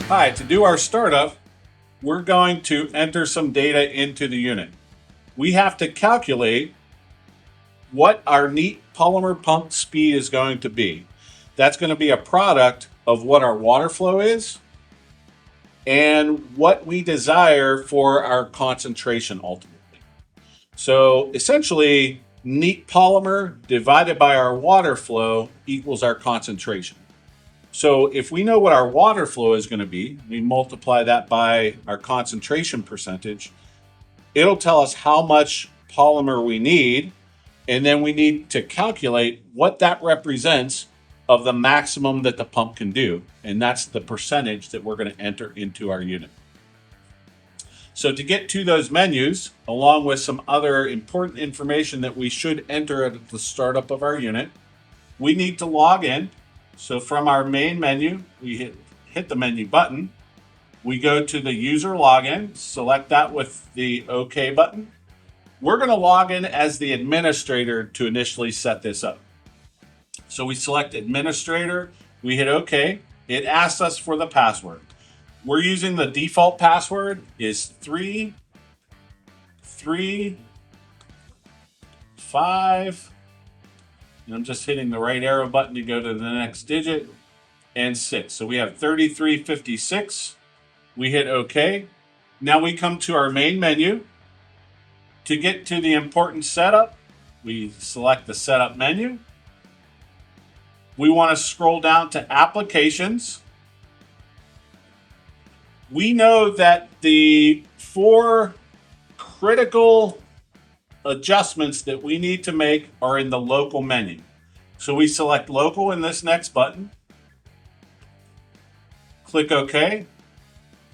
Hi, to do our startup, we're going to enter some data into the unit. We have to calculate what our neat polymer pump speed is going to be. That's going to be a product of what our water flow is and what we desire for our concentration ultimately. So essentially, neat polymer divided by our water flow equals our concentration. So if we know what our water flow is going to be, we multiply that by our concentration percentage, it'll tell us how much polymer we need, and then we need to calculate what that represents of the maximum that the pump can do, and that's the percentage that we're going to enter into our unit. So to get to those menus, along with some other important information that we should enter at the startup of our unit, we need to log in. So from our main menu, we hit the menu button. We go to the user login, select that with the OK button. We're going to log in as the administrator to initially set this up. So we select administrator, we hit OK. It asks us for the password. We're using the default password is 335. And I'm just hitting the right arrow button to go to the next digit, and 6. So we have 3356. We hit OK. Now we come to our main menu. To get to the important setup, we select the setup menu. We want to scroll down to applications. We know that the 4 critical adjustments that we need to make are in the local menu. So we select local in this next button. Click OK.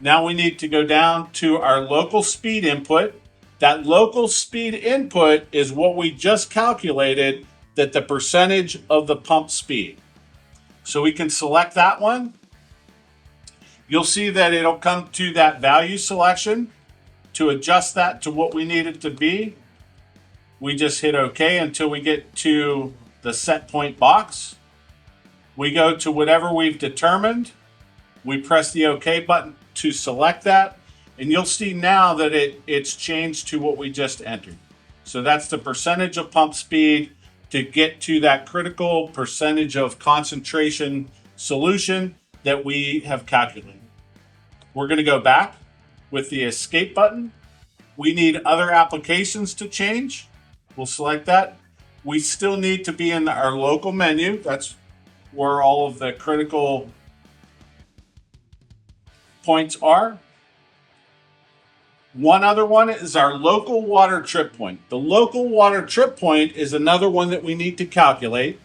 Now we need to go down to our local speed input. That local speed input is what we just calculated, that the percentage of the pump speed. So we can select that one. You'll see that it'll come to that value selection. To adjust that to what we need it to be, we just hit OK until we get to the set point box. We go to whatever we've determined. We press the OK button to select that. And you'll see now that it's changed to what we just entered. So that's the percentage of pump speed to get to that critical percentage of concentration solution that we have calculated. We're going to go back with the escape button. We need other applications to change. We'll select that. We still need to be in our local menu. That's where all of the critical points are. One other one is our local water trip point. The local water trip point is another one that we need to calculate.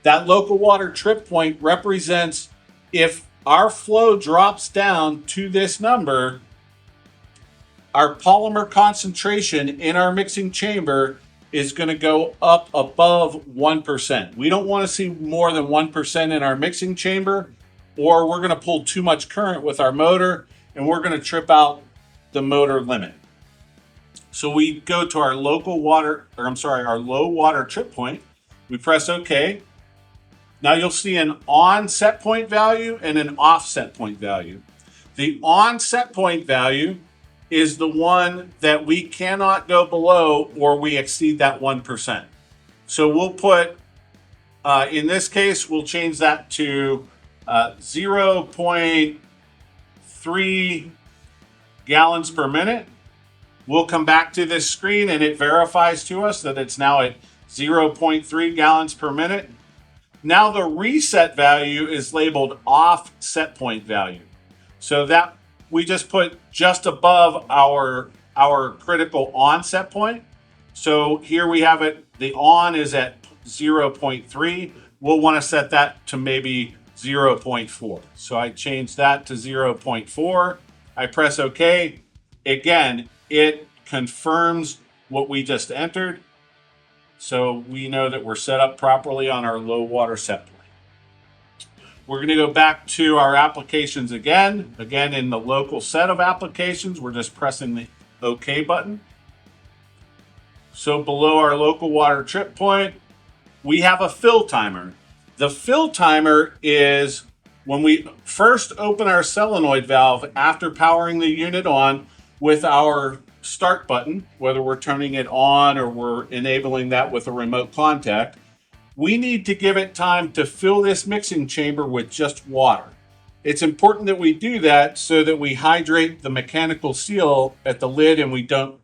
That local water trip point represents if our flow drops down to this number, our polymer concentration in our mixing chamber is going to go up above 1%. We don't want to see more than 1% in our mixing chamber, or we're going to pull too much current with our motor and we're going to trip out the motor limit. So we go to our local water, our low water trip point. We press OK. Now you'll see an on set point value and an off set point value. The on set point value is the one that we cannot go below or we exceed that 1%. So we'll put, in this case, we'll change that to 0.3 gallons per minute. We'll come back to this screen and it verifies to us that it's now at 0.3 gallons per minute. Now the reset value is labeled off set point value. So that we just put just above our critical on set point. So here we have it, the on is at 0.3. We'll want to set that to maybe 0.4. So I change that to 0.4. I press OK. Again, it confirms what we just entered. So we know that we're set up properly on our low water set point. We're going to go back to our applications again. Again, in the local set of applications, we're just pressing the OK button. So below our local water trip point, we have a fill timer. The fill timer is when we first open our solenoid valve after powering the unit on with our start button, whether we're turning it on or we're enabling that with a remote contact, we need to give it time to fill this mixing chamber with just water. It's important that we do that so that we hydrate the mechanical seal at the lid and we don't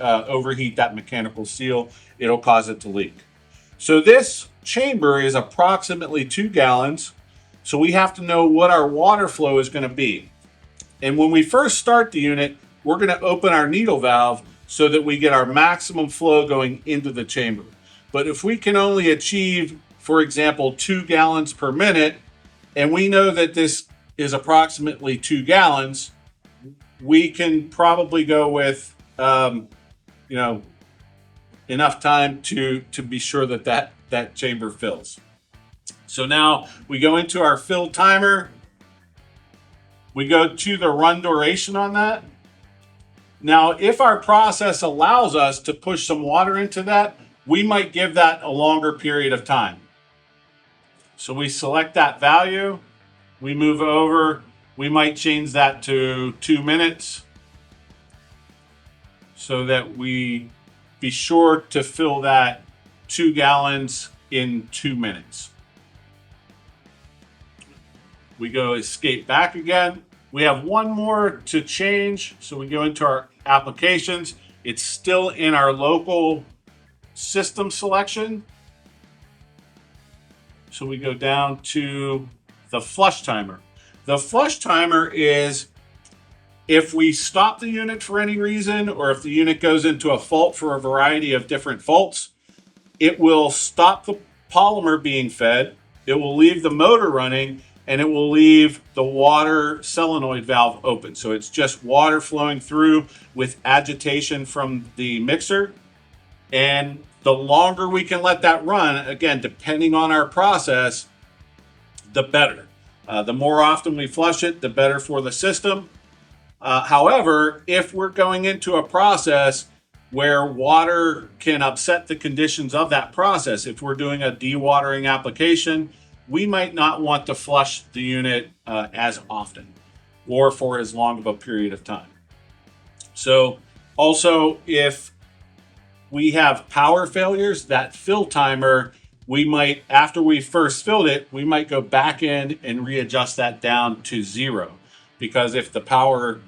overheat that mechanical seal. It'll cause it to leak. So this chamber is approximately 2 gallons. So we have to know what our water flow is going to be. And when we first start the unit, we're going to open our needle valve so that we get our maximum flow going into the chamber. But if we can only achieve, for example, 2 gallons per minute, and we know that this is approximately 2 gallons, we can probably go with, enough time to be sure that chamber fills. So now we go into our fill timer. We go to the run duration on that. Now, if our process allows us to push some water into that, we might give that a longer period of time. So we select that value, we move over, we might change that to 2 minutes so that we be sure to fill that 2 gallons in 2 minutes. We go escape back again. We have one more to change. So we go into our applications. It's still in our local system selection. So we go down to the flush timer. The flush timer is if we stop the unit for any reason, or if the unit goes into a fault for a variety of different faults, it will stop the polymer being fed, it will leave the motor running, and it will leave the water solenoid valve open. So it's just water flowing through with agitation from the mixer. And the longer we can let that run, again, depending on our process, the better. The more often we flush it, the better for the system. However, if we're going into a process where water can upset the conditions of that process, if we're doing a dewatering application, we might not want to flush the unit as often or for as long of a period of time. So also, if we have power failures, that fill timer, we might, after we first filled it, we might go back in and readjust that down to 0. Because if the power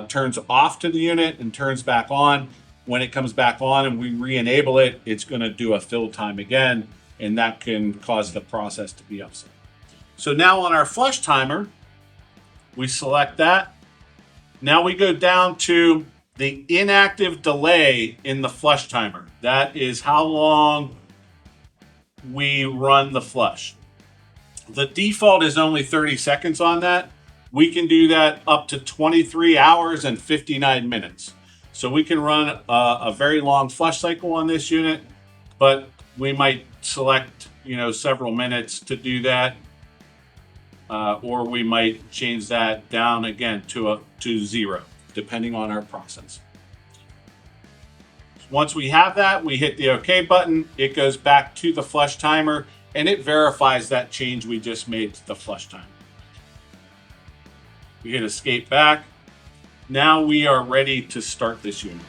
turns off to the unit and turns back on, when it comes back on and we re-enable it, it's going to do a fill time again, and that can cause the process to be upset. So now on our flush timer, we select that. Now we go down to the inactive delay in the flush timer. That is how long we run the flush. The default is only 30 seconds on that. We can do that up to 23 hours and 59 minutes. So we can run a very long flush cycle on this unit, but we might select, several minutes to do that, or we might change that down again to 0, depending on our process. Once we have that, we hit the OK button. It goes back to the flush timer, and it verifies that change we just made to the flush timer. We hit escape back. Now we are ready to start this unit.